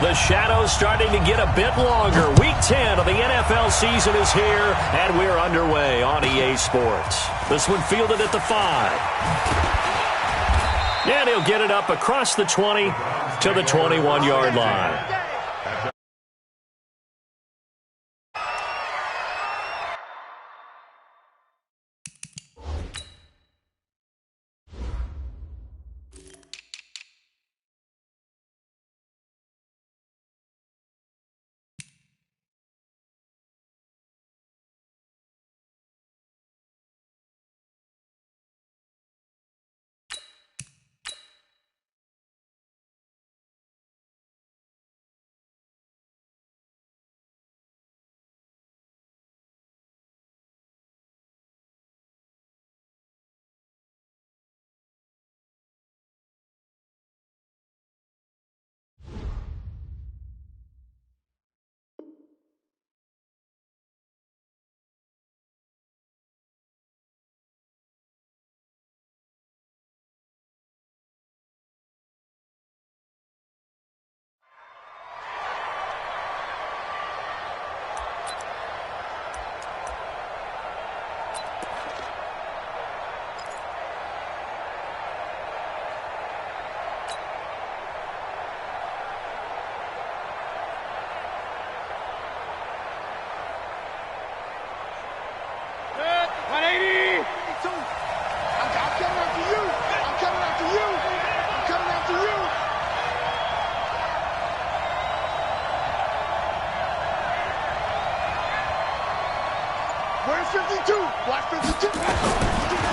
The shadow's starting to get a bit longer. Week 10 of the NFL season is here, and we're underway on EA Sports. This one fielded at the 5. And he'll get it up across the 20 to the 21-yard line.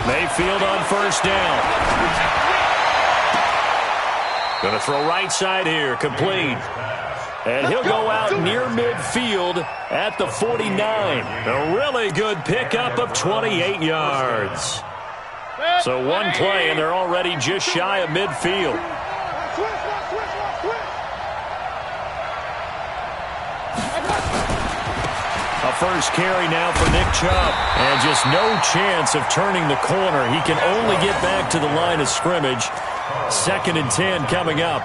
Mayfield on first down. Going to throw right side here, complete. And he'll go out near midfield at the 49. A really good pickup of 28 yards. So one play, and they're already just shy of midfield. A first carry now for Nick Chubb. And just no chance of turning the corner. He can only get back to the line of scrimmage. 2nd and 10 coming up.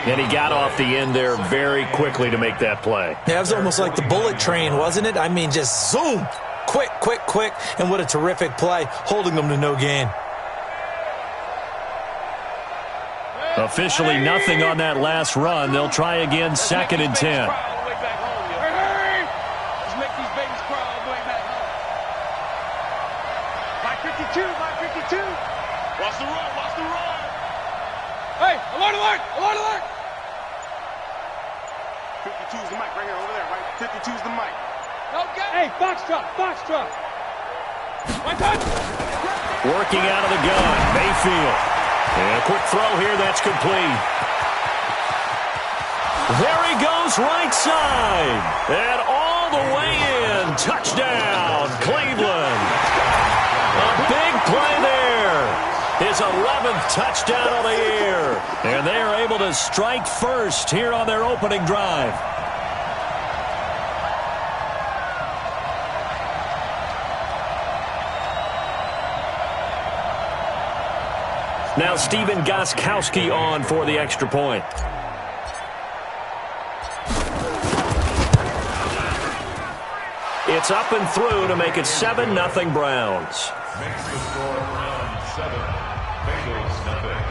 And he got off the end there very quickly to make that play. Yeah, it was almost like the bullet train, wasn't it? I mean, just zoom. Quick, quick, quick. And what a terrific play, holding them to no gain. Officially nothing on that last run. They'll try again, 2nd and 10. Alert! 52's the mic right here, over there, right? 52's the mic. Okay. Hey, Foxtrot. Working out of the gun, Mayfield. And a quick throw here, that's complete. There he goes, right side. And all the way in. Touchdown, Cleveland. A big play there. His 11th touchdown of the year. And they are able to strike first here on their opening drive. Now Stephen Gostkowski on for the extra point. It's up and through to make it 7-0 Browns. Makes the score Browns 7, Bengals nothing.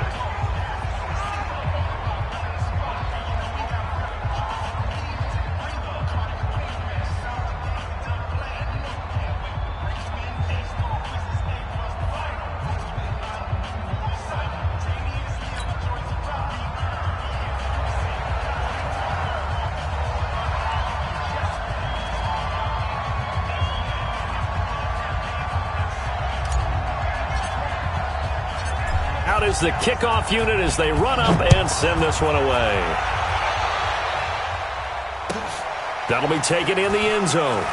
Out is the kickoff unit as they run up and send this one away. That'll be taken in the end zone.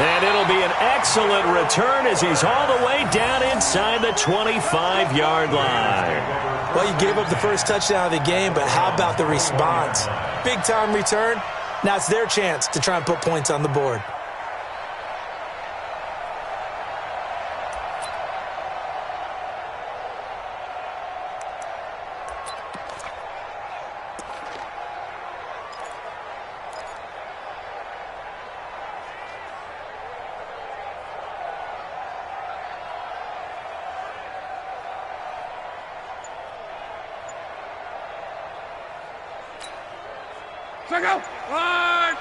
And it'll be an excellent return as he's all the way down inside the 25-yard line. Well, you gave up the first touchdown of the game, but how about the response? Big-time return. Now it's their chance to try and put points on the board. Check out.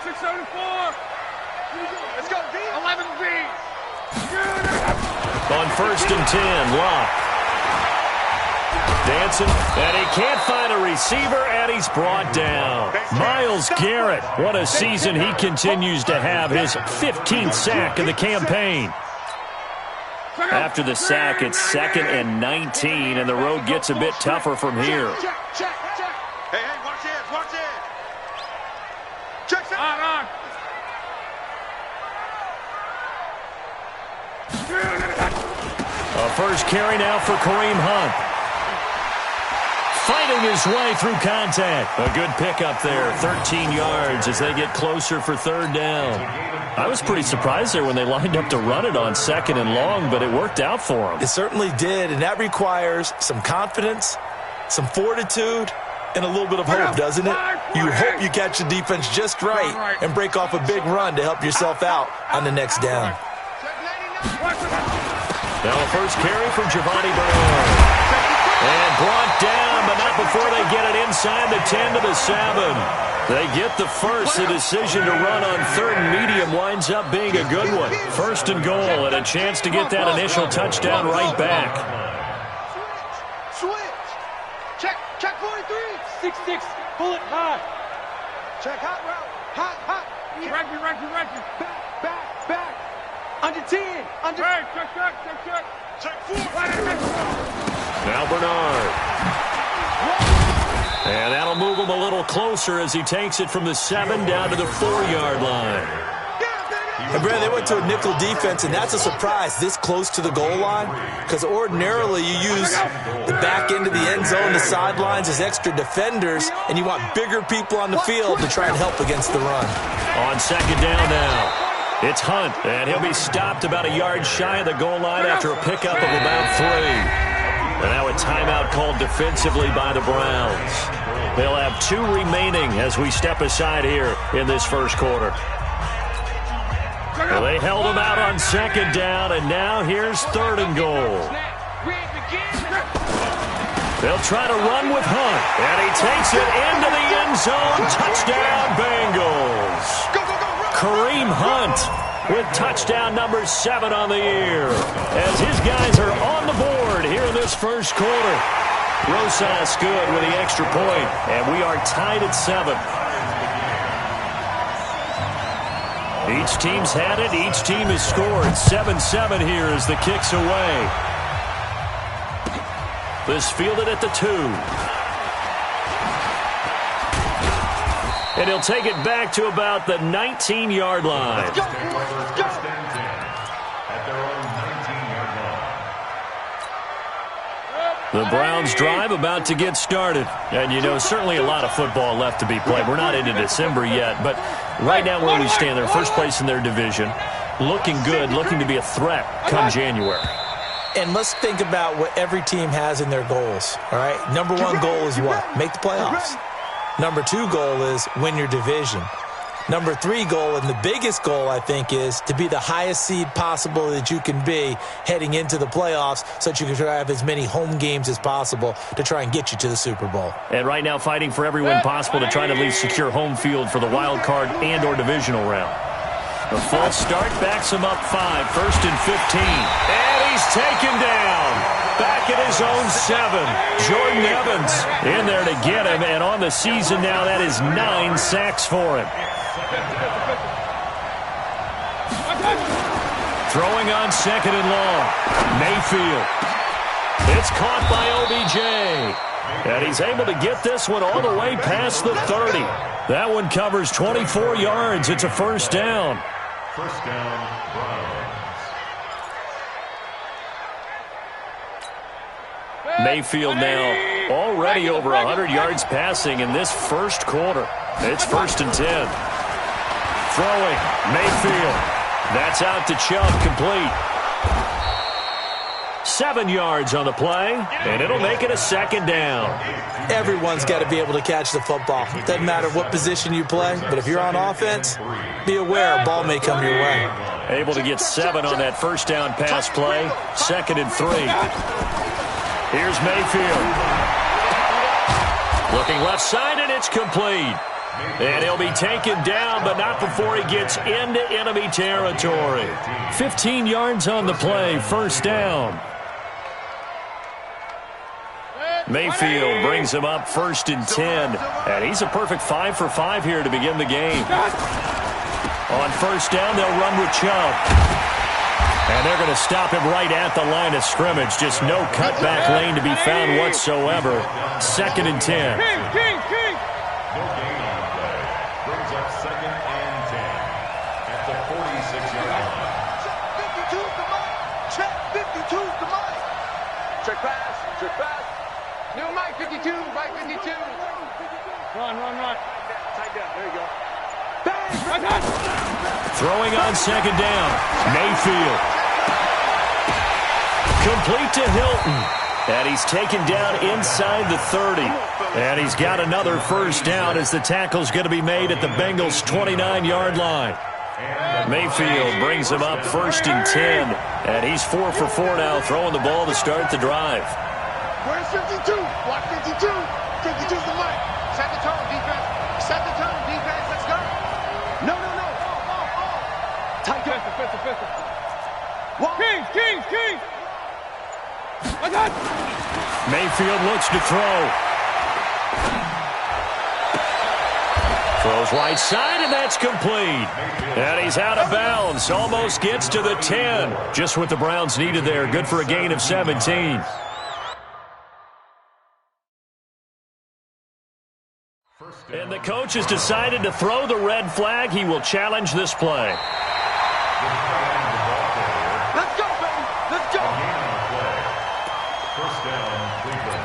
674. Let's go, D. 11 B. On 1st and 10, Locke. Dancing, and he can't find a receiver, and he's brought down. Myles Garrett, what a season he continues to have, his 15th sack of the campaign. After the sack, it's 2nd and 19, and the road gets a bit tougher from here. Check. Hey, watch it. Check on. A first carry now for Kareem Hunt. Fighting his way through contact. A good pickup there, 13 yards as they get closer for 3rd down. I was pretty surprised there when they lined up to run it on 2nd and long, but it worked out for them. It certainly did, and that requires some confidence, some fortitude, and a little bit of hope, doesn't it? You hope you catch the defense just right and break off a big run to help yourself out on the next down. Now a first carry from Giovanni Bernard. And brought down, but not before they get it inside the 10 to the 7. They get the first. The decision to run on 3rd and medium winds up being a good one. 1st and goal, and a chance to get that initial touchdown right back. Switch. Check 43. 6-6. Bullet high. Check hot route. Hot. Ranky. Back. Under 10. Check. Check 4. Now Bernard. And that'll move him a little closer as he takes it from the 7 down to the 4-yard line. And Brad, they went to a nickel defense, and that's a surprise this close to the goal line, because ordinarily you use the back end of the end zone, the sidelines as extra defenders, and you want bigger people on the field to try and help against the run. On 2nd down now, it's Hunt, and he'll be stopped about a yard shy of the goal line after a pickup of about 3. And now a timeout called defensively by the Browns. They'll have 2 remaining as we step aside here in this first quarter. Well, they held him out on 2nd down, and now here's 3rd and goal. They'll try to run with Hunt, and he takes it into the end zone. Touchdown, Bengals. Kareem Hunt with touchdown number 7 on the year, as his guys are on the board here in this first quarter. Rosas good with the extra point, and we are tied at 7. Each team's had it. Each team has scored. 7-7 here as the kick's away. This fielded at the 2. And he'll take it back to about the 19-yard line. Let's go. The Browns drive about to get started. And, you know, certainly a lot of football left to be played. We're not into December yet, but right now where we stand, they're first place in their division. Looking good, looking to be a threat come January. And let's think about what every team has in their goals, all right? Number 1 goal is what? Make the playoffs. Number 2 goal is win your division. Number 3 goal, and the biggest goal, I think, is to be the highest seed possible that you can be heading into the playoffs so that you can try to have as many home games as possible to try and get you to the Super Bowl. And right now fighting for every win possible to try to at least secure home field for the wild card and or divisional round. The false start backs him up 5, 1st and 15. And he's taken down. Back at his own 7. Jordan Evans in there to get him. And on the season now, that is 9 sacks for him. Throwing on 2nd and long. Mayfield. It's caught by OBJ. And he's able to get this one all the way past the 30. That one covers 24 yards. It's a first down. First down, Browns. Mayfield now already over 100 yards passing in this first quarter. It's 1st and 10. Throwing, Mayfield. That's out to Chubb, complete. 7 yards on the play, and it'll make it a 2nd down. Everyone's got to be able to catch the football. Doesn't matter what position you play, but if you're on offense, be aware a ball may come your way. Able to get 7 on that first down pass play. 2nd and 3. Here's Mayfield. Looking left side, and it's complete. And he'll be taken down, but not before he gets into enemy territory. 15 yards on the play, first down. Mayfield brings him up 1st and 10. And he's a perfect 5 for 5 here to begin the game. On first down, they'll run with Chubb. And they're going to stop him right at the line of scrimmage. Just no cutback lane to be found whatsoever. 2nd and 10. No gain on the play. Brings up 2nd and 10 at the 46-yard line. Check 52's the mic. Check 52's the mic. Check pass. Check pass. New mic 52. Mic 52. Run. Tight down. There you go. Throwing on 2nd down. Mayfield. Complete to Hilton. And he's taken down inside the 30. And he's got another first down as the tackle's going to be made at the Bengals' 29-yard line. Mayfield brings him up 1st and 10. And he's 4 for 4 now, throwing the ball to start the drive. Where's 52? Watch 52. 52's the mic. Set the tone, defense. Set the tone, defense. Let's go. No. Tight down. King. Mayfield looks to throw. Throws right side, and that's complete. And he's out of bounds. Almost gets to the 10. Just what the Browns needed there. Good for a gain of 17. And the coach has decided to throw the red flag. He will challenge this play. Let's go, baby. Let's go. First down, Cleveland.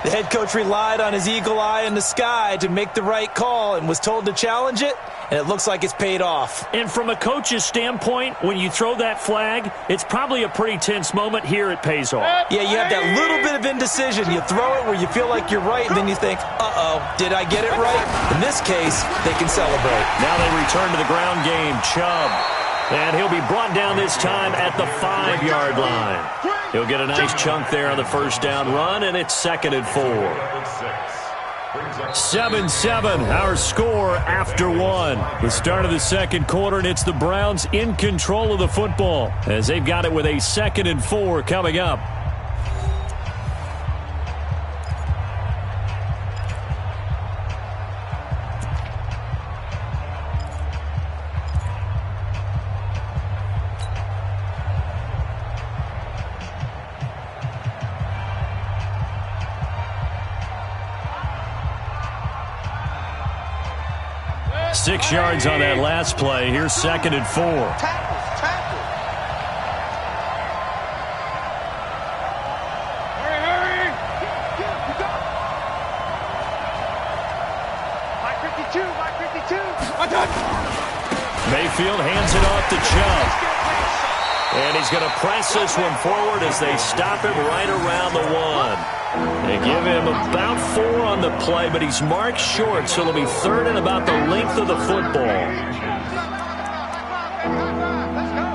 The head coach relied on his eagle eye in the sky to make the right call and was told to challenge it, and it looks like it's paid off. And from a coach's standpoint, when you throw that flag, it's probably a pretty tense moment. Here it pays off. Yeah, you have that little bit of indecision. You throw it where you feel like you're right, and then you think, uh-oh, did I get it right? In this case, they can celebrate. Now they return to the ground game. Chubb. And he'll be brought down this time at the 5-yard line. He'll get a nice chunk there on the first down run, and it's 2nd and 4. 7-7, our score after 1. The start of the second quarter, and it's the Browns in control of the football as they've got it with a 2nd and 4 coming up. Six yards on that last play. Here's 2nd and 4. Tackle. Hurry. You go. Mike 52. Mayfield hands it off to Chubb. And he's going to press this one forward as they stop him right around the 1. They give him about 4 on the play, but he's marked short, so it'll be 3rd and about the length of the football. Let's go.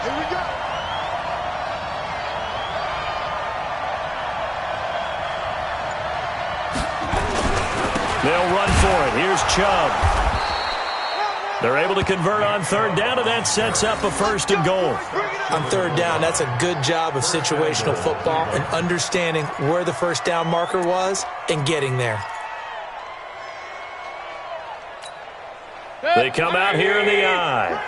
Here we go. They'll run for it. Here's Chubb. They're able to convert on 3rd down, and that sets up a 1st and goal. On 3rd down, that's a good job of situational football and understanding where the first down marker was and getting there. They come out here in the eye.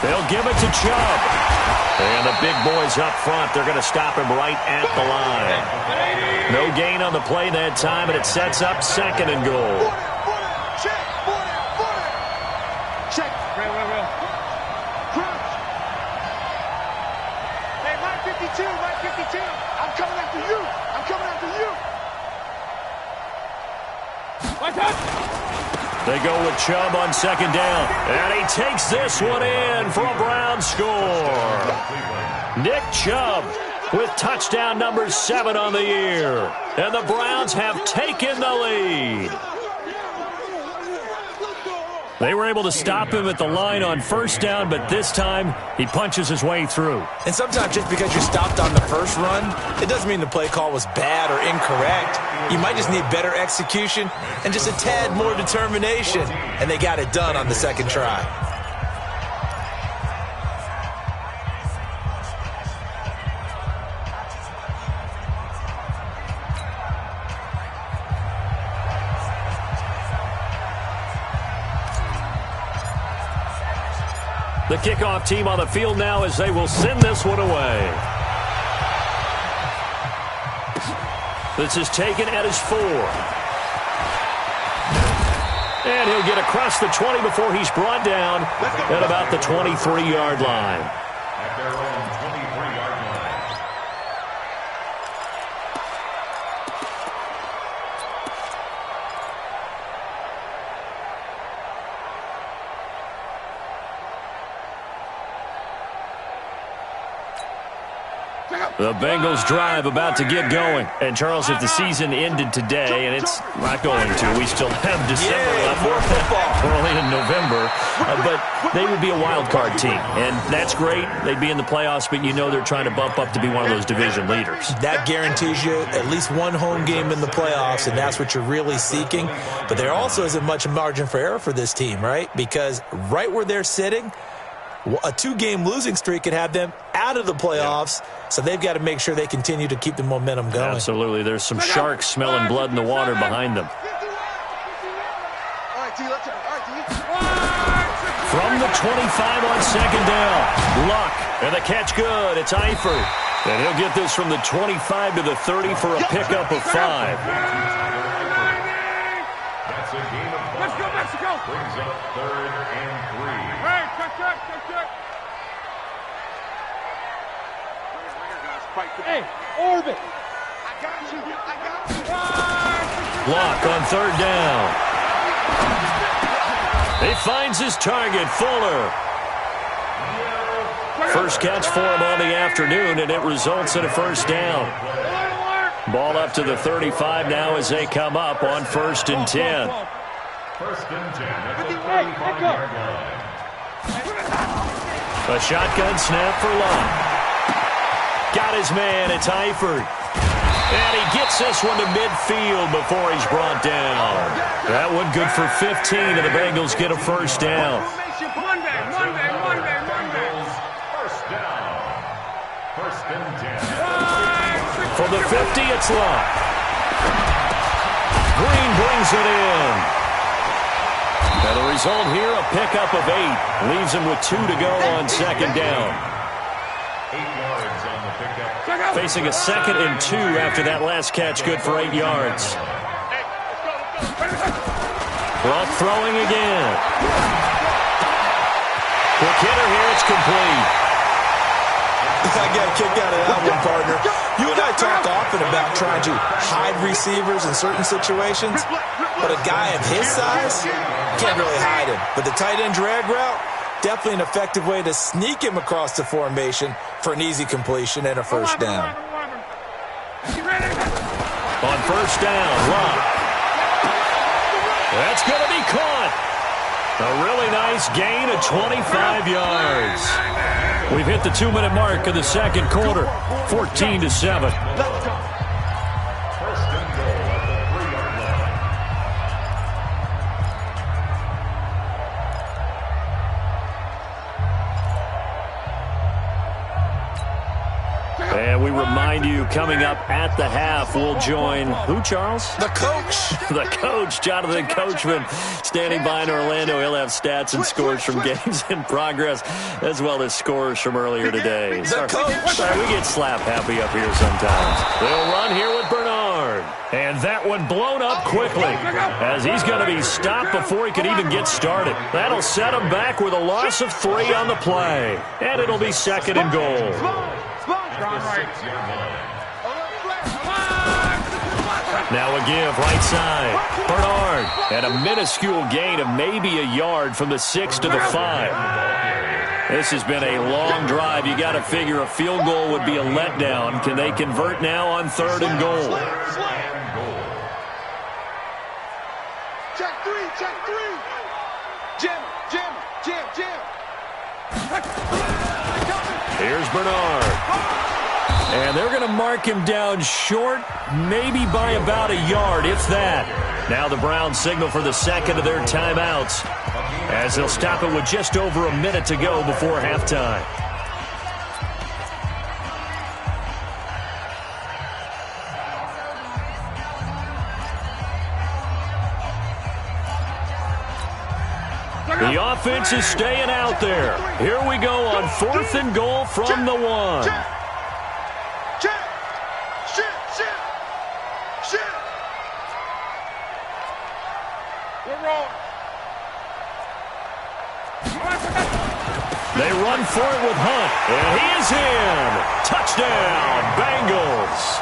They'll give it to Chubb. And the big boys up front, they're going to stop him right at the line. No gain on the play that time, and it sets up 2nd and goal. Check. Real. Crunch. Hey, Mike 52. I'm coming after you. They go with Chubb on 2nd down. And he takes this one in for a Brown score. Nick Chubb with touchdown number 7 on the year. And the Browns have taken the lead. They were able to stop him at the line on first down, but this time he punches his way through. And sometimes just because you're stopped on the first run, it doesn't mean the play call was bad or incorrect. You might just need better execution and just a tad more determination. And they got it done on the second try. The kickoff team on the field now as they will send this one away. This is taken at his 4. And he'll get across the 20 before he's brought down at about the 23-yard line. At their own 23-yard line. The Bengals drive about to get going. And, Charles, if the season ended today, and it's not going to, we still have December left, more football. early in November, but they would be a wild card team. And that's great. They'd be in the playoffs, but you know they're trying to bump up to be one of those division leaders. That guarantees you at least one home game in the playoffs, and that's what you're really seeking. But there also isn't much margin for error for this team, right? Because right where they're sitting, a 2-game losing streak could have them out of the playoffs, so they've got to make sure they continue to keep the momentum going. Absolutely. There's some sharks smelling blood in the water behind them. From the 25 on second down, Luck, and the catch good. It's Eifert, and he'll get this from the 25 to the 30 for a pickup of 5. That's a game of 5. Let's go, Mexico! Brings up 3rd and 3. Hey, check. Hey, Orbit! I got you! Luck on 3rd down. He finds his target, Fuller. First catch for him on the afternoon, and it results in a first down. Ball up to the 35 now as they come up on 1st and 10. 1st and 10 at the 35-yard line. A shotgun snap for Luck. Got his man, it's Eifert. And he gets this one to midfield before he's brought down. That one good for 15, and the Bengals get a first down. Monday. First down. 1st and 10. From the 50, it's Luck. Green brings it in. And the result here, a pickup of 8. Leaves him with 2 to go on second down. 8 yards on the pickup. Facing a 2nd and 2 after that last catch, good for 8 yards. Luck throwing again. Quick hitter here, it's complete. I got a kick out of that one, partner. You and I talk often about trying to hide receivers in certain situations, but a guy of his size can't really hide him. But the tight end drag route, definitely an effective way to sneak him across the formation for an easy completion and a first down. On first down, Luck. That's going to be caught. A really nice gain of 25 yards. We've hit the 2-minute mark of the second quarter, 14-7. First and goal at the 3-yard line. And we remind you, coming up at the half, we'll join who, Charles? The coach. The coach, Jonathan Coachman, standing by in Orlando. He'll have stats and scores from games in progress, as well as scores from earlier today. The coach. Sorry, we get slap happy up here sometimes. They'll run here with Bernard. And that one blown up quickly, as he's going to be stopped before he can even get started. That'll set him back with a loss of 3 on the play. And it'll be 2nd and goal. Now a give, right side. Bernard, and a minuscule gain of maybe a yard from the 6 to the 5. This has been a long drive. You got to figure a field goal would be a letdown. Can they convert now on 3rd and goal? Check three. Jim. Here's Bernard. And they're going to mark him down short, maybe by about a yard, if that. Now the Browns signal for the second of their timeouts, as they'll stop it with just over a minute to go before halftime. The offense is staying out there. Here we go on 4th and goal from the 1. They run for it with Hunt, and he is in. Touchdown, Bengals.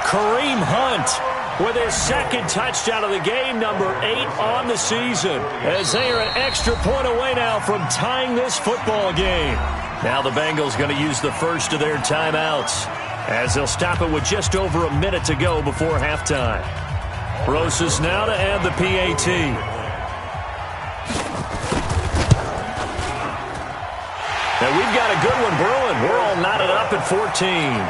Kareem Hunt with his 2nd touchdown of the game, number 8 on the season, as they are an extra point away now from tying this football game. Now the Bengals going to use the first of their timeouts, as they'll stop it with just over a minute to go before halftime. Rosas now to add the PAT. And we've got a good one brewing. We're all knotted up at 14.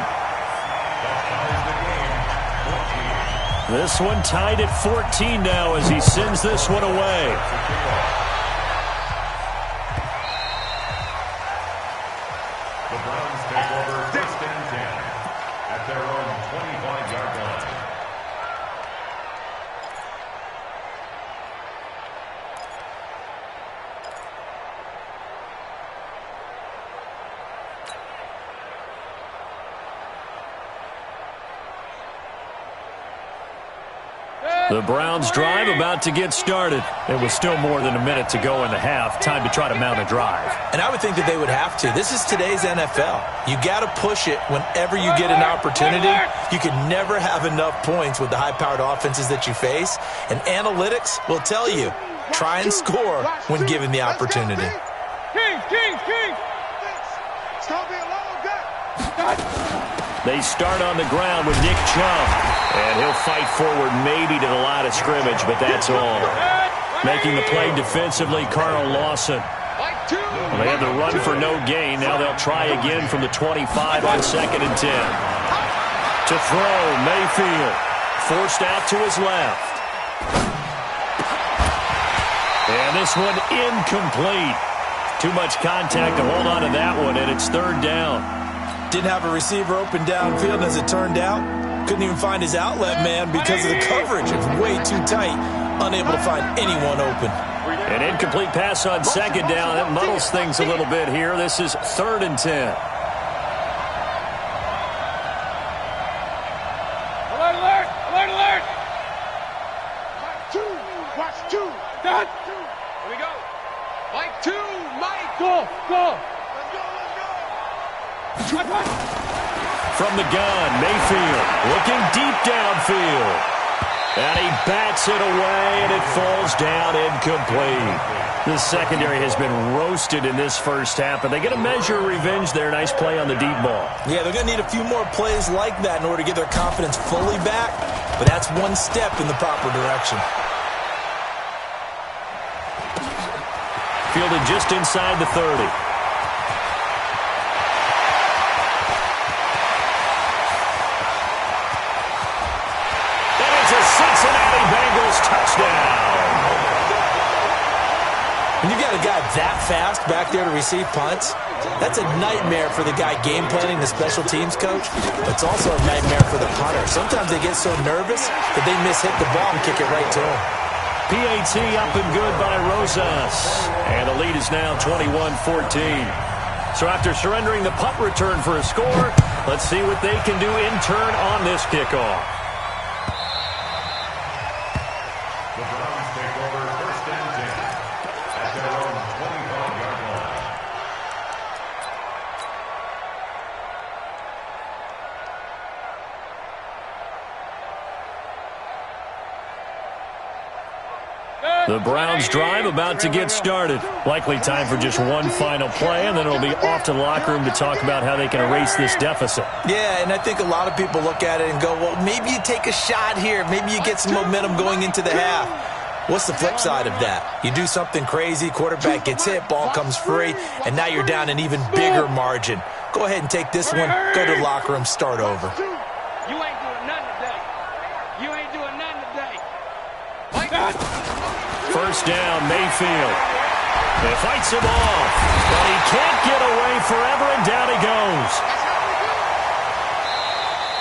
This one tied at 14 now as he sends this one away. The Browns take over 1st and 10 at their own 25-yard line. The Browns drive about to get started. It was still more than a minute to go in the half. Time to try to mount a drive. And I would think that they would have to. This is today's NFL. You got to push it whenever you get an opportunity. You can never have enough points with the high-powered offenses that you face. And analytics will tell you, try and score when given the opportunity. They start on the ground with Nick Chubb, and he'll fight forward maybe to the line of scrimmage, but that's all. Making the play defensively, Carl Lawson. Well, they had the run for no gain. Now they'll try again from the 25 on 2nd and 10. To throw, Mayfield. Forced out to his left. And this one incomplete. Too much contact to hold on to that one, and it's 3rd down. Didn't have a receiver open downfield, as it turned out. Couldn't even find his outlet man because of the coverage. It was way too tight. Unable to find anyone open. An incomplete pass on 2nd down. That muddles things a little bit here. This is 3rd and 10. Alert! Watch 2. Done. Here we go. Mike 2. Mike. Go. From the gun, Mayfield looking deep downfield. And he bats it away, and it falls down incomplete. The secondary has been roasted in this first half, but they get a measure of revenge there. Nice play on the deep ball. Yeah, they're going to need a few more plays like that in order to get their confidence fully back, but that's one step in the proper direction. Fielded just inside the 30. Cincinnati Bengals touchdown. When you've got a guy that fast back there to receive punts, that's a nightmare for the guy game planning, the special teams coach, but it's also a nightmare for the punter. Sometimes they get so nervous that they mishit the ball and kick it right to him. PAT up and good by Rosas. And the lead is now 21-14. So after surrendering the punt return for a score, let's see what they can do in turn on this kickoff. The Browns drive about to get started. Likely time for just one final play, and then it'll be off to the locker room to talk about how they can erase this deficit. Yeah, and I think a lot of people look at it and go, well, maybe you take a shot here. Maybe you get some momentum going into the half. What's the flip side of that? You do something crazy, quarterback gets hit, ball comes free, and now you're down an even bigger margin. Go ahead and take this one, go to the locker room, start over. You ain't doing nothing today. You ain't doing nothing today. First down, Mayfield. He fights him off, but he can't get away forever, and down he goes.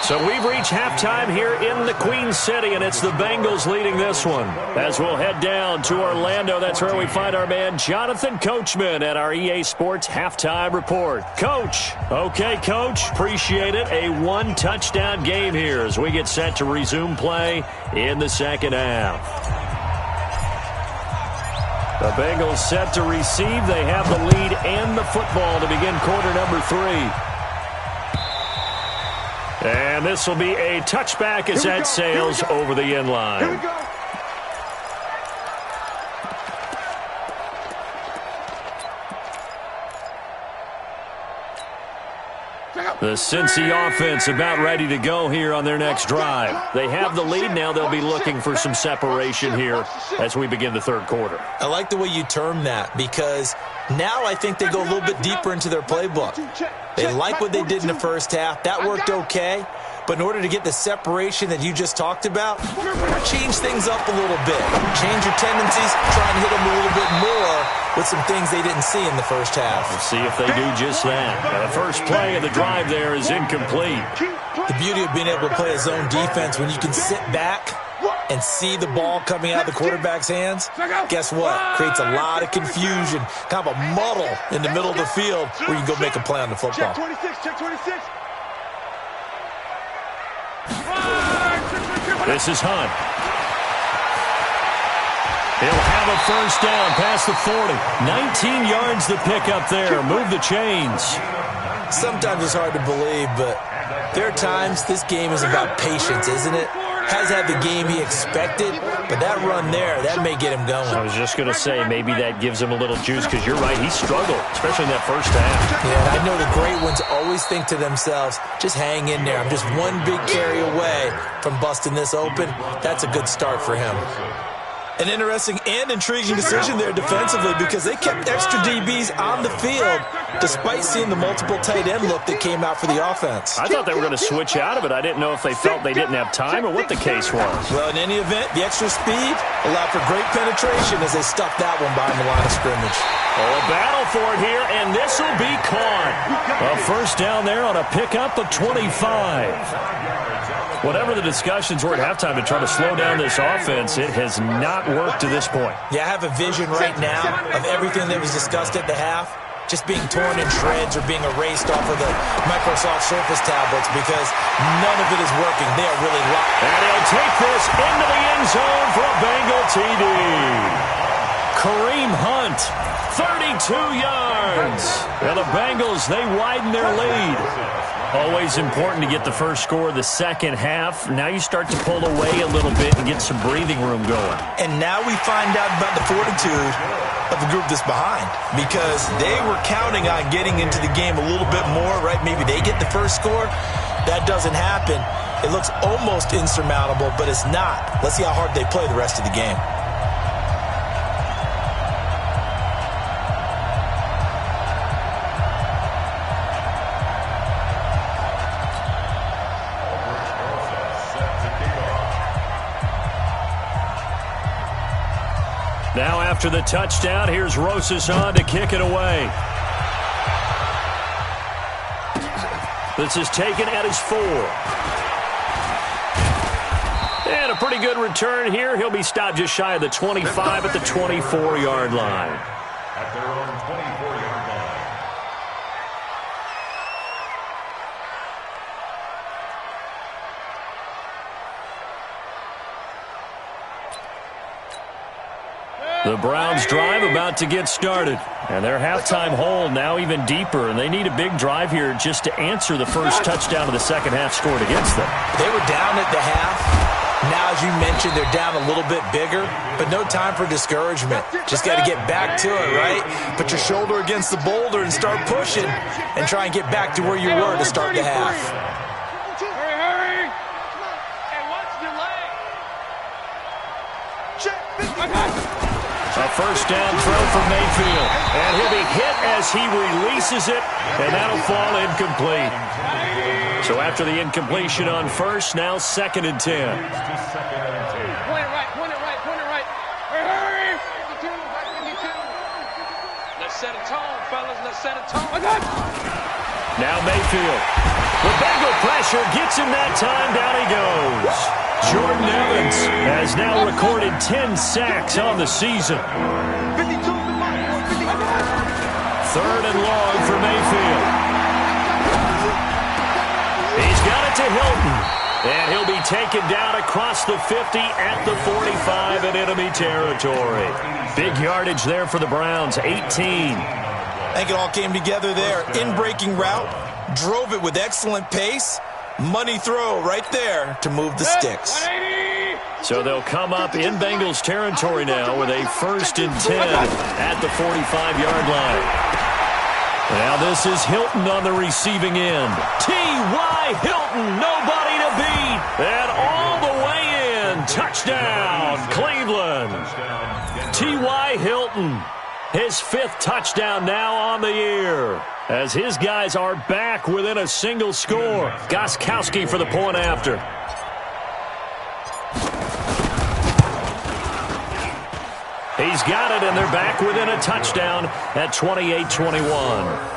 So we've reached halftime here in the Queen City, and it's the Bengals leading this one. As we'll head down to Orlando, that's where we find our man Jonathan Coachman at our EA Sports Halftime Report. Coach. Okay, Coach. Appreciate it. A one-touchdown game here as we get set to resume play in the second half. The Bengals set to receive. They have the lead and the football to begin quarter number 3. And this will be a touchback as that sails over the end line. The Cincy offense about ready to go here on their next drive. They have the lead now. They'll be looking for some separation here as we begin the third quarter. I like the way you term that because now I think they go a little bit deeper into their playbook. They like what they did in the first half. That worked okay. But in order to get the separation that you just talked about, change things up a little bit. Change your tendencies, try and hit them a little bit more with some things they didn't see in the first half. We'll see if they do just that. Now, the first play of the drive there is incomplete. The beauty of being able to play a zone defense when you can sit back and see the ball coming out of the quarterback's hands, guess what? Creates a lot of confusion, kind of a muddle in the middle of the field where you can go make a play on the football. Check 26. This is Hunt. He'll have a first down past the 40. 19 yards to pick up there. Move the chains. Sometimes it's hard to believe, but there are times this game is about patience, isn't it? Has had the game he expected, but that run there, that may get him going. I was just going to say, maybe that gives him a little juice, because you're right, he struggled, especially in that first half. Yeah, and I know the great ones always think to themselves, just hang in there. I'm just one big carry away from busting this open. That's a good start for him. An interesting and intriguing decision there defensively because they kept extra DBs on the field despite seeing the multiple tight end look that came out for the offense. I thought they were going to switch out of it. I didn't know if they felt they didn't have time or what the case was. Well, in any event, the extra speed allowed for great penetration as they stuffed that one behind the line of scrimmage. Oh, a battle for it here, and this will be caught. A first down there on a pickup of 25. Whatever the discussions were at halftime to try to slow down this offense, it has not worked to this point. Yeah, I have a vision right now of everything that was discussed at the half just being torn in shreds or being erased off of the Microsoft Surface tablets because none of it is working. They are really locked. And he'll take this into the end zone for a Bengal TD. Kareem Hunt, 32 yards. Now the Bengals, they widen their lead. Always important to get the first score of the second half. Now you start to pull away a little bit and get some breathing room going. And now we find out about the fortitude of the group that's behind because they were counting on getting into the game a little bit more, right? Maybe they get the first score. That doesn't happen. It looks almost insurmountable, but it's not. Let's see how hard they play the rest of the game. Now after the touchdown, here's Rosas on to kick it away. This is taken at his 4. And a pretty good return here. He'll be stopped just shy of the 25 at the 24-yard line. At their own 24-yard line. The Browns drive about to get started. And their halftime hole now even deeper. And they need a big drive here just to answer the first touchdown of the second half scored against them. They were down at the half. Now, as you mentioned, they're down a little bit bigger, but no time for discouragement. Just got to get back to it, right? Put your shoulder against the boulder and start pushing and try and get back to where you were to start the half. Hurry! Hey, watch the leg. A first down throw for Mayfield. And he'll be hit as he releases it, and that'll fall incomplete. So after the incompletion on first, now 2nd and 10. Point it right, point it right, point it right. Hurry! 52, right 52. Let's set a tone, fellas. Let's set a tone. Now Mayfield. The Bengal pressure gets him that time. Down he goes. Jordan Evans has now recorded 10 sacks on the season. 52 to Mike. 3rd and long for Mayfield. He's got it to Hilton. And he'll be taken down across the 50 at the 45 in enemy territory. Big yardage there for the Browns, 18. I think it all came together there. In-breaking route, drove it with excellent pace. Money throw right there to move the sticks. So they'll come up in Bengals territory now with a 1st and 10 at the 45-yard line. Now this is Hilton on the receiving end. T.Y. Hilton, nobody to beat. And all the way in. Touchdown, Cleveland. T.Y. Hilton, his 5th touchdown now on the year, as his guys are back within a single score. Gostkowski for the point after. He's got it, and they're back within a touchdown at 28-21.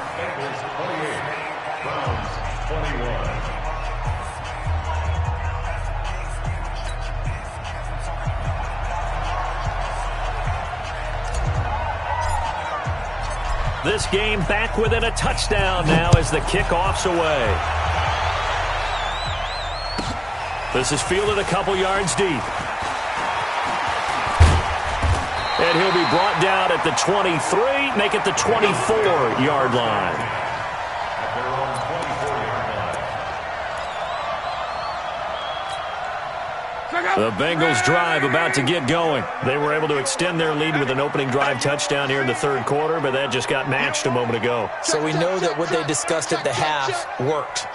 This game back within a touchdown now as the kickoff's away. This is fielded a couple yards deep. And he'll be brought down at the 23, make it the 24-yard line. The Bengals drive about to get going. They were able to extend their lead with an opening drive touchdown here in the 3rd quarter, but that just got matched a moment ago. So we know that what they discussed at the half worked.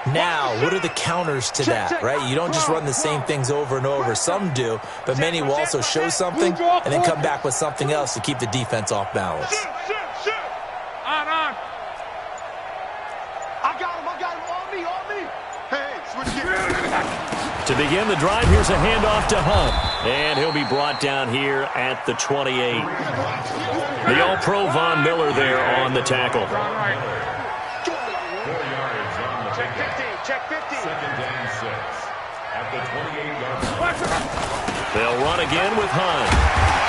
Now, what are the counters to that, right? You don't just run the same things over and over. Some do, but many will also show something and then come back with something else to keep the defense off balance. On. I got him, on me. Hey, switch gears. To begin the drive, here's a handoff to Hunt. And he'll be brought down here at the 28. The All-Pro Von Miller there on the tackle. Check 50, check 50. 2nd and 6 at the 28-yard line. They'll run again with Hunt.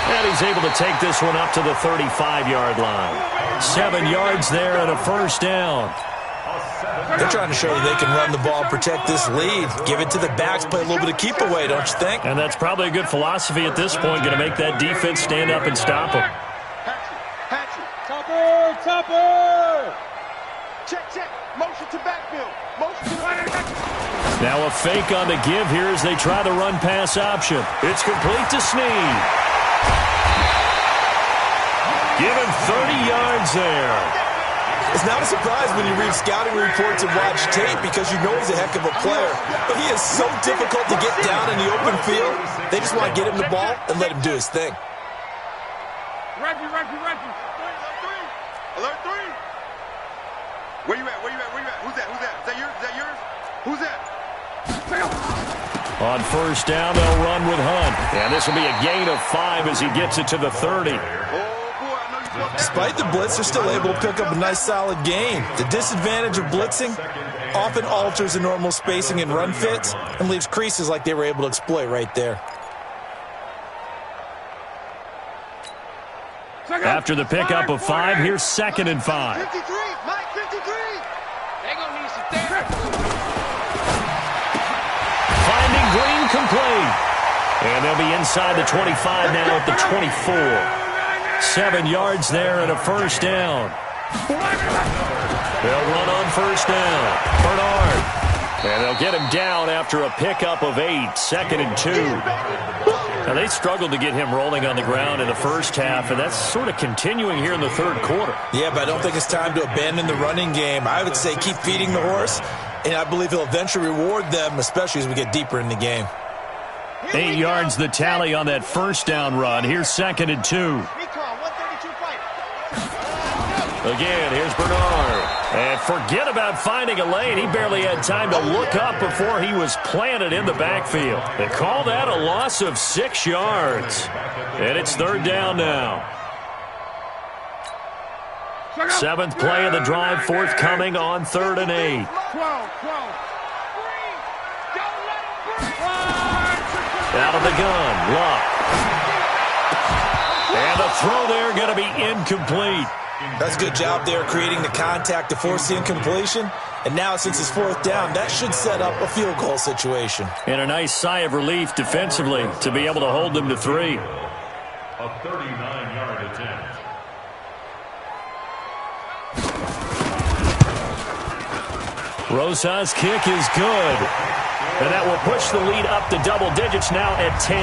And he's able to take this one up to the 35-yard line. 7 yards there and a 1st down. They're trying to show you they can run the ball, protect this lead, give it to the backs, play a little bit of keep away, don't you think? And that's probably a good philosophy at this point, going to make that defense stand up and stop them. Topper! Check. Motion to backfield. Now a fake on the give here as they try the run-pass option. It's complete to Snead. Give him 30 yards there. It's not a surprise when you read scouting reports and watch tape because you know he's a heck of a player. But he is so difficult to get down in the open field. They just want to get him the ball and let him do his thing. Reggie. Alert 3. Where you at? Who's that? Who's that? On 1st down, they'll run with Hunt. And this will be a gain of 5 as he gets it to the 30. Despite the blitz, they're still able to pick up a nice, solid gain. The disadvantage of blitzing often alters the normal spacing and run fits and leaves creases like they were able to exploit right there. After the pickup of 5, here's 2nd and 5. 53, Mike, 53. They gonna need some therapy. Finding Green complete. And they'll be inside the 25 now at the 24. 7 yards there and a 1st down. They'll run on 1st down. Bernard And they'll get him down after a pickup of 8, 2nd and 2. Now, they struggled to get him rolling on the ground in the first half, and that's sort of continuing here in the third quarter. Yeah, but I don't think it's time to abandon the running game. I would say keep feeding the horse, and I believe he'll eventually reward them, especially as we get deeper in the game. 8 yards the tally on that first down run. Here's 2nd and 2. Again, here's Bernard. And forget about finding a lane. He barely had time to look up before he was planted in the backfield. They call that a loss of 6 yards. And it's 3rd down now. 7th play of the drive forthcoming on 3rd and 8. Out of the gun, Luck. And the throw there going to be incomplete. That's a good job there creating the contact to force the incompletion. And now since it's 4th down, that should set up a field goal situation. And a nice sigh of relief defensively to be able to hold them to 3. A 39-yard attempt. Rosa's kick is good. And that will push the lead up to double digits now at 10.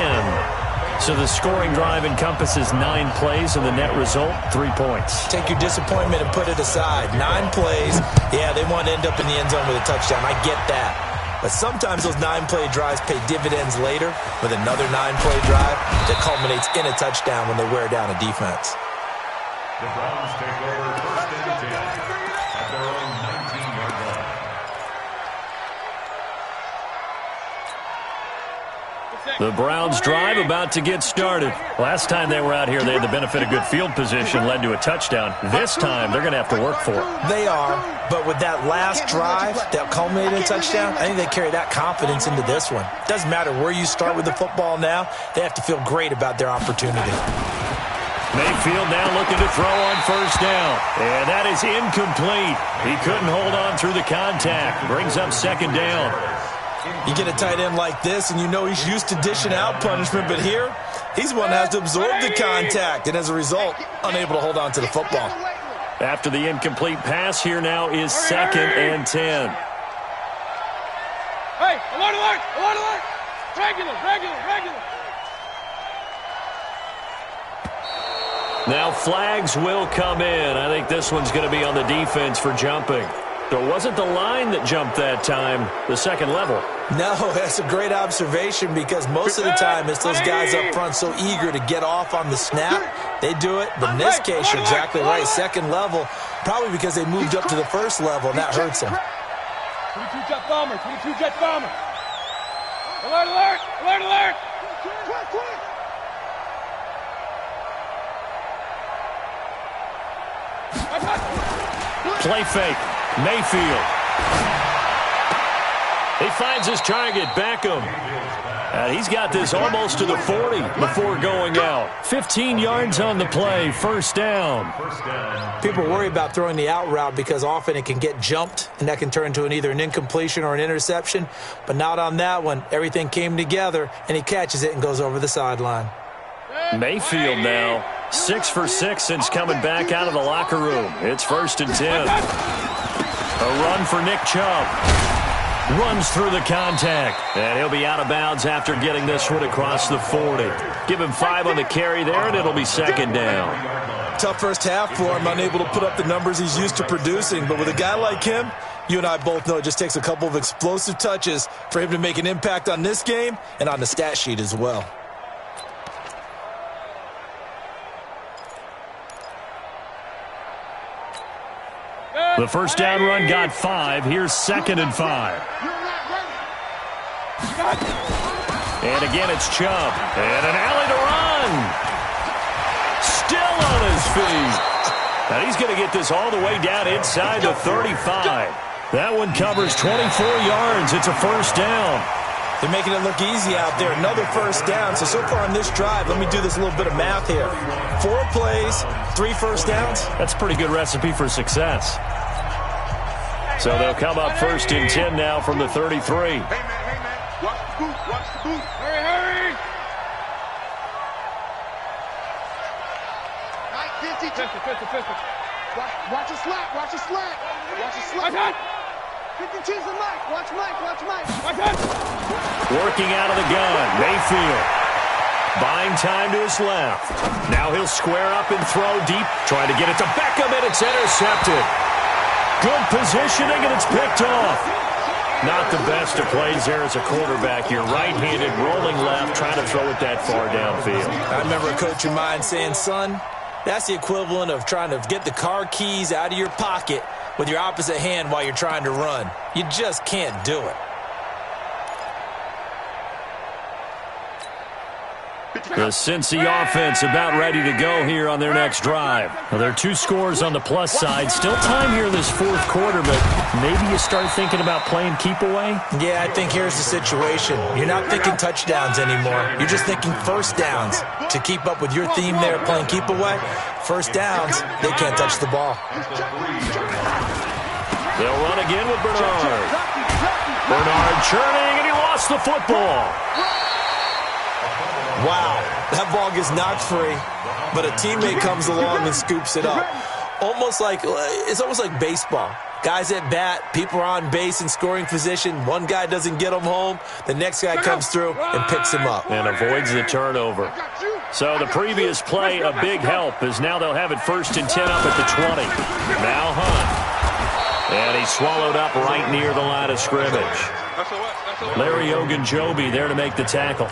So the scoring drive encompasses 9 plays, and the net result, 3 points. Take your disappointment and put it aside. 9 plays, yeah, they want to end up in the end zone with a touchdown. I get that. But sometimes those 9-play drives pay dividends later with another 9-play drive that culminates in a touchdown when they wear down a defense. The Browns take over 1st and 10 at their own 19-yard line. The Browns drive about to get started. Last time they were out here, they had the benefit of good field position, led to a touchdown. This time, they're going to have to work for it. They are, but with that last drive that culminated in a touchdown, I think they carry that confidence into this one. Doesn't matter where you start with the football now, they have to feel great about their opportunity. Mayfield now looking to throw on 1st down. And that is incomplete. He couldn't hold on through the contact. Brings up 2nd down. You get a tight end like this, and you know he's used to dishing out punishment, but here, he's one that has to absorb the contact, and as a result, unable to hold on to the football. After the incomplete pass, here now is 2nd and 10. Hey, alert, alert, alert, alert! Regular. Now flags will come in. I think this one's going to be on the defense for jumping. So it wasn't the line that jumped that time, the second level. No, that's a great observation because most of the time it's those guys up front so eager to get off on the snap. They do it, but in this case, you're exactly right. 2nd level, probably because they moved up to the 1st level, and that hurts them. 22 jet bomber, 22 jet bomber. Alert, alert, alert, alert! Play fake. Mayfield. He finds his target, Beckham. And he's got this almost to the 40 before going out. 15 yards on the play, 1st down. People worry about throwing the out route because often it can get jumped, and that can turn into either an incompletion or an interception. But not on that one. Everything came together, and he catches it and goes over the sideline. Mayfield now, 6 for 6 since coming back out of the locker room. It's 1st and 10. A run for Nick Chubb. Runs through the contact. And he'll be out of bounds after getting this one across the 40. Give him 5 on the carry there, and it'll be 2nd down. Tough first half for him, unable to put up the numbers he's used to producing. But with a guy like him, you and I both know it just takes a couple of explosive touches for him to make an impact on this game and on the stat sheet as well. The 1st down run got 5. Here's 2nd and 5. And again, it's Chubb. And an alley to run. Still on his feet. Now he's going to get this all the way down inside the 35. That one covers 24 yards. It's a 1st down. They're making it look easy out there. Another 1st down. So far on this drive, let me do this little bit of math here. 4 plays, 3 1st downs. That's a pretty good recipe for success. So they'll come up 1st and 10 now from the 33. Hey, man. Watch the boot. Hurry. Pistol. Watch your slant. 52's the Mike. Watch Mike. Watch Mike. Working out of the gun, Mayfield. Buying time to his left. Now he'll square up and throw deep. Trying to get it to Beckham, and it's intercepted. Good positioning, and it's picked off. Not the best of plays there as a quarterback. You're right-handed, rolling left, trying to throw it that far downfield. I remember a coach of mine saying, son, that's the equivalent of trying to get the car keys out of your pocket with your opposite hand while you're trying to run. You just can't do it. The Cincy offense about ready to go here on their next drive. Well, there are 2 scores on the plus side. Still time here in this fourth quarter, but maybe you start thinking about playing keep away? Yeah, I think here's the situation. You're not thinking touchdowns anymore. You're just thinking first downs. To keep up with your theme there, playing keep away, first downs, they can't touch the ball. They'll run again with Bernard. Bernard churning, and he lost the football. Wow, that ball gets knocked free, but a teammate comes along and scoops it up. It's almost like baseball. Guys at bat, people are on base in scoring position. One guy doesn't get them home. The next guy comes through and picks him up. And avoids the turnover. So the previous play, a big help, as now they'll have it 1st and 10 up at the 20. Now Hunt. And he's swallowed up right near the line of scrimmage. Larry Ogunjobi there to make the tackle.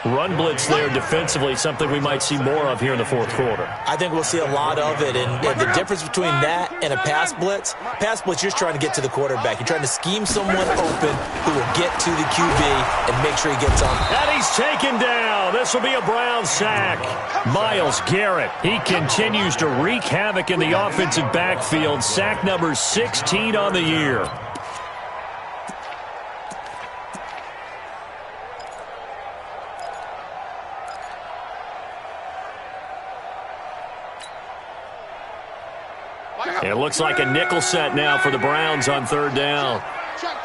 Run blitz there defensively, something we might see more of here in the fourth quarter. I think we'll see a lot of it, and the difference between that and a pass blitz, you're just trying to get to the quarterback. You're trying to scheme someone open who will get to the QB and make sure he gets on. And he's taken down. This will be a Brown sack. Myles Garrett, he continues to wreak havoc in the offensive backfield. Sack number 16 on the year. It looks like a nickel set now for the Browns on 3rd down. Check.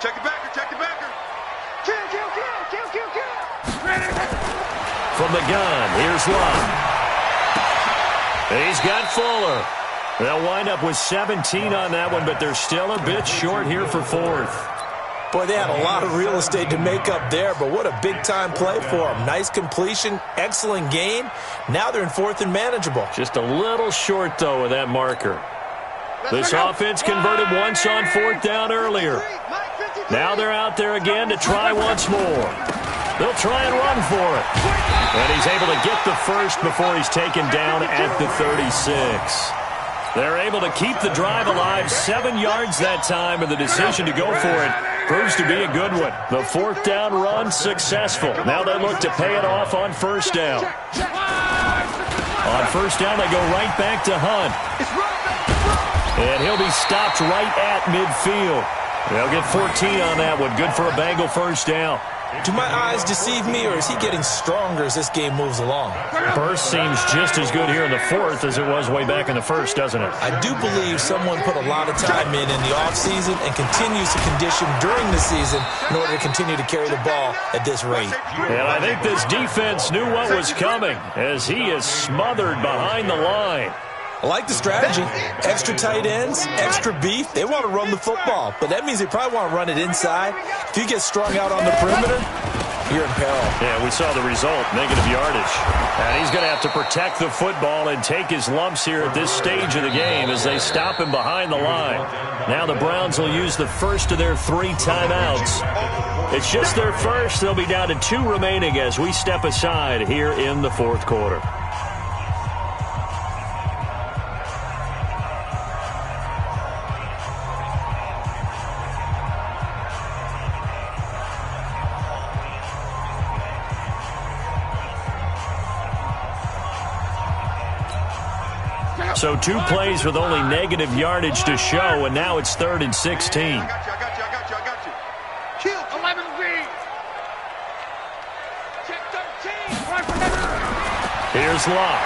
Check the backer. Kill. From the gun, here's Love. He's got Fuller. They'll wind up with 17 on that one, but they're still a bit short here for 4th. Boy, they had a lot of real estate to make up there, but what a big-time play for them. Nice completion, excellent gain. Now they're in 4th and manageable. Just a little short, though, of that marker. This offense converted once on 4th down earlier. Now they're out there again to try once more. They'll try and run for it. And he's able to get the first before he's taken down at the 36. They're able to keep the drive alive, 7 yards that time, and the decision to go for it proves to be a good one. The 4th down run successful. Now they look to pay it off on 1st down. On 1st down, they go right back to Hunt. And he'll be stopped right at midfield. They'll get 14 on that one. Good for a Bengal 1st down. Do my eyes deceive me, or is he getting stronger as this game moves along? Burst seems just as good here in the 4th as it was way back in the 1st, doesn't it? I do believe someone put a lot of time in the offseason and continues to condition during the season in order to continue to carry the ball at this rate. And I think this defense knew what was coming as he is smothered behind the line. I like the strategy. Extra tight ends, extra beef. They want to run the football, but that means they probably want to run it inside. If you get strung out on the perimeter, you're in peril. Yeah, we saw the result, negative yardage. And he's going to have to protect the football and take his lumps here at this stage of the game as they stop him behind the line. Now the Browns will use the first of their 3 timeouts. It's just their first. They'll be down to 2 remaining as we step aside here in the 4th quarter. So 2 plays with only negative yardage to show, and now it's 3rd and 16. I got you. Kill 11B. Check 13. Here's Locke.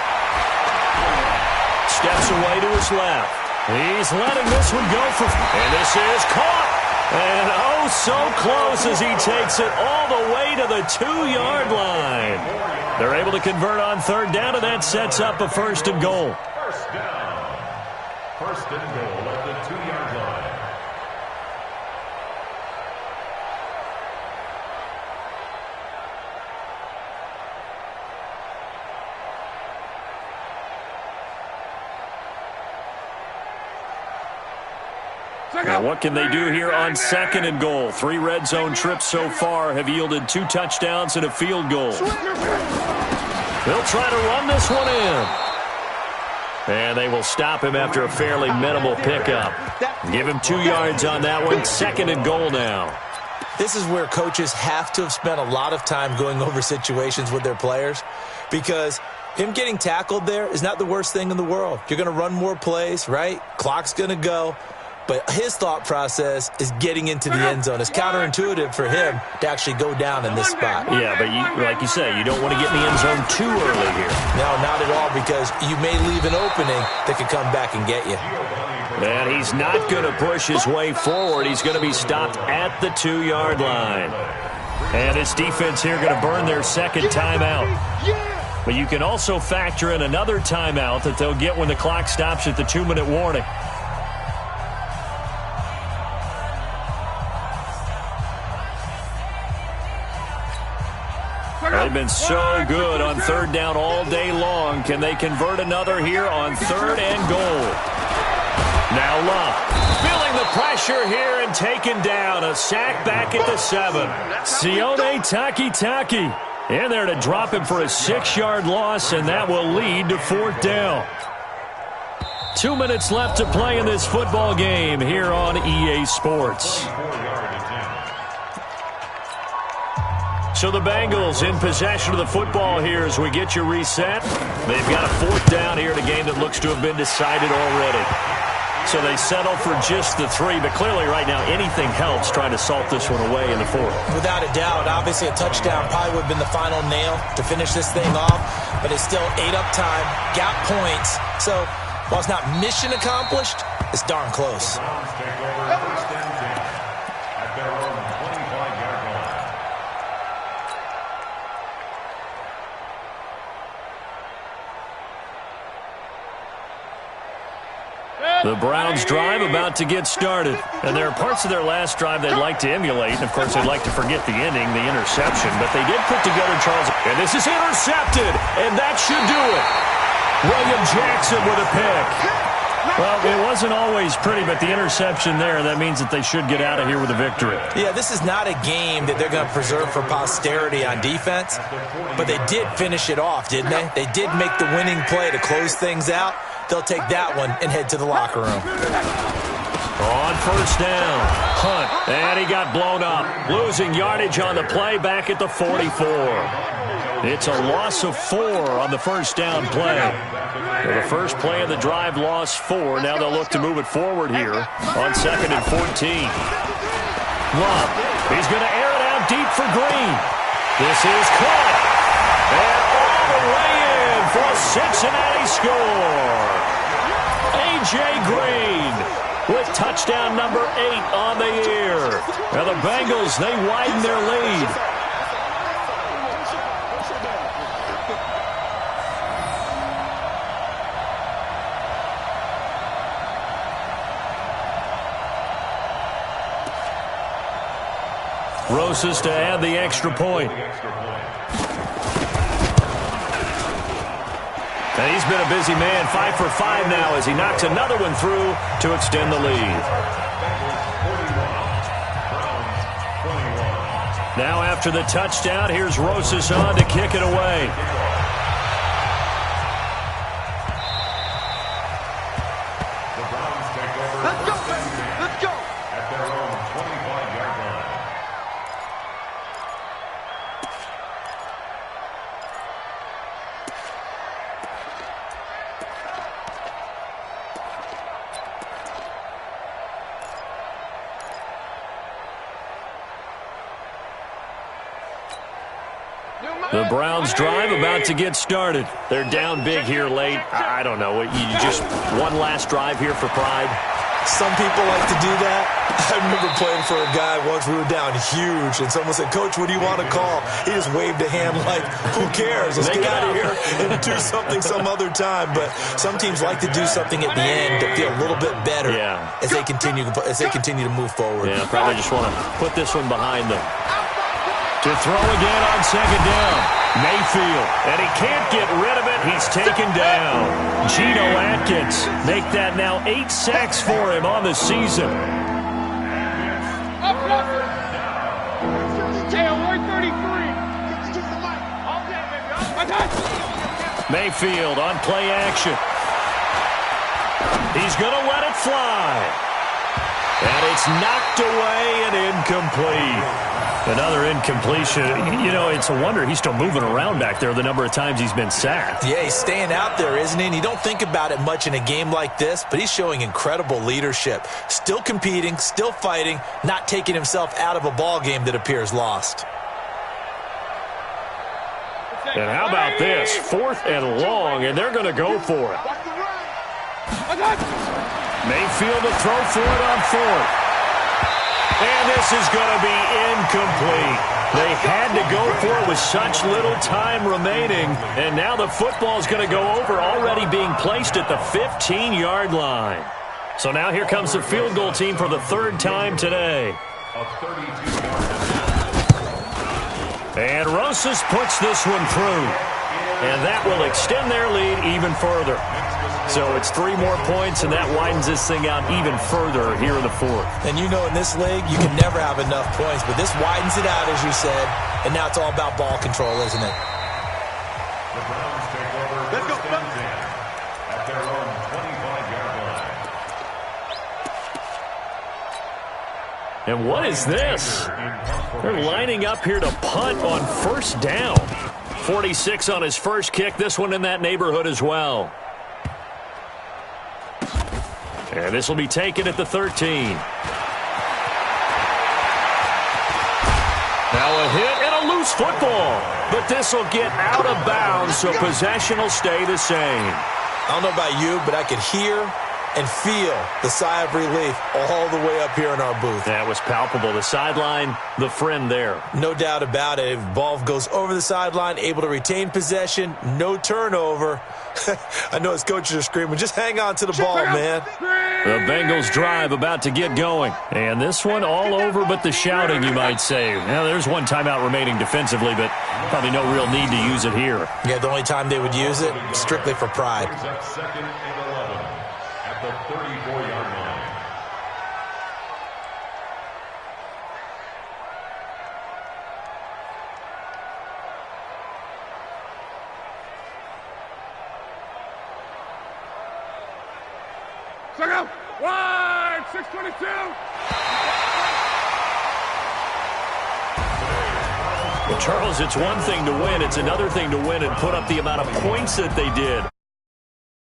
Steps away to his left. He's letting this one go for... And this is caught. And oh, so close as he takes it all the way to the 2-yard line. They're able to convert on 3rd down, and that sets up a 1st and goal. First and goal at the 2-yard line. Now what can they do here on 2nd and goal? 3 red zone trips so far have yielded 2 touchdowns and a field goal. They'll try to run this one in. And they will stop him after a fairly minimal pickup. Give him 2 yards on that one. 2nd and goal now. This is where coaches have to have spent a lot of time going over situations with their players, because him getting tackled there is not the worst thing in the world. You're going to run more plays, right? Clock's going to go. But his thought process is getting into the end zone. It's counterintuitive for him to actually go down in this spot. Yeah, but like you say, you don't want to get in the end zone too early here. No, not at all, because you may leave an opening that could come back and get you. And he's not going to push his way forward. He's going to be stopped at the 2-yard line. And his defense here going to burn their 2nd timeout. But you can also factor in another timeout that they'll get when the clock stops at the 2-minute warning. They've been so good on 3rd down all day long. Can they convert another here on 3rd and goal? Now Love feeling the pressure here and taken down. A sack back at the 7. Sione Takitaki in there to drop him for a 6-yard loss, and that will lead to 4th down. 2 minutes left to play in this football game here on EA Sports. So the Bengals in possession of the football here as we get you reset. They've got a 4th down here in a game that looks to have been decided already. So they settle for just the 3, but clearly right now anything helps trying to salt this one away in the 4th. Without a doubt, obviously a touchdown probably would have been the final nail to finish this thing off, but it's still ate up time, got points. So while it's not mission accomplished, it's darn close. The Browns drive about to get started. And there are parts of their last drive they'd like to emulate. And, of course, they'd like to forget the ending, the interception. But they did put together Charles. And this is intercepted. And that should do it. William Jackson with a pick. Well, it wasn't always pretty, but the interception there, that means that they should get out of here with a victory. Yeah, this is not a game that they're going to preserve for posterity on defense. But they did finish it off, didn't they? They did make the winning play to close things out. They'll take that one and head to the locker room. On 1st down, Hunt, and he got blown up. Losing yardage on the play back at the 44. It's a loss of 4 on the 1st down play. So the first play of the drive lost 4. Now they'll look to move it forward here on 2nd and 14. Love, he's going to air it out deep for Green. This is caught. And all the way in for a Cincinnati score. A.J. Green with touchdown number 8 on the year. Now the Bengals, they widen their lead. Rosas to add the extra point. And he's been a busy man, 5 for 5 now as he knocks another one through to extend the lead. Now after the touchdown, here's Rosas on to kick it away. Let's go. At their own 25-yard line. The Browns drive about to get started. They're down big here late. I don't know. You just one last drive here for pride. Some people like to do that. I remember playing for a guy once. We were down huge, and someone said, "Coach, what do you want to call?" He just waved a hand like, "Who cares? Let's get out of here and do something some other time." But some teams like to do something at the end to feel a little bit better as they continue to move forward. Yeah, probably just want to put this one behind them. To throw again on 2nd down. Mayfield, and he can't get rid of it. He's taken down. Geno Watkins. Make that now 8 sacks for him on the season. Mayfield on play action. He's going to let it fly. And it's knocked away and incomplete. Another incompletion. You know, it's a wonder he's still moving around back there the number of times he's been sacked. Yeah, he's staying out there, isn't he? And you don't think about it much in a game like this, but he's showing incredible leadership. Still competing, still fighting, not taking himself out of a ball game that appears lost. And how about this? 4th and long, and they're going to go for it. Mayfield to throw for it on 4th. And this is going to be incomplete. They had to go for it with such little time remaining. And now the football is going to go over, already being placed at the 15-yard line. So now here comes the field goal team for the 3rd time today. And Rosas puts this one through. And that will extend their lead even further. So it's 3 more points, and that widens this thing out even further here in the 4th. And you know in this league, you can never have enough points, but this widens it out, as you said, and now it's all about ball control, isn't it? The Browns take over first and 10 at their own 25-yard line. And what is this? They're lining up here to punt on 1st down. 46 on his first kick, this one in that neighborhood as well. And this will be taken at the 13. Now a hit and a loose football. But this will get out of bounds, so possession will stay the same. I don't know about you, but I could hear and feel the sigh of relief all the way up here in our booth. That was palpable. The sideline, the friend there. No doubt about it. If ball goes over the sideline, able to retain possession, no turnover. I know his coaches are screaming, just hang on to the ball, man. The Bengals drive about to get going. And this one all over but the shouting, you might say. Now, there's one timeout remaining defensively, but probably no real need to use it here. Yeah, the only time they would use it, strictly for pride. Brings up 2nd and 11 at the 34-yard line. Check out. Wide, 622. Well, Charles, it's one thing to win. It's another thing to win and put up the amount of points that they did.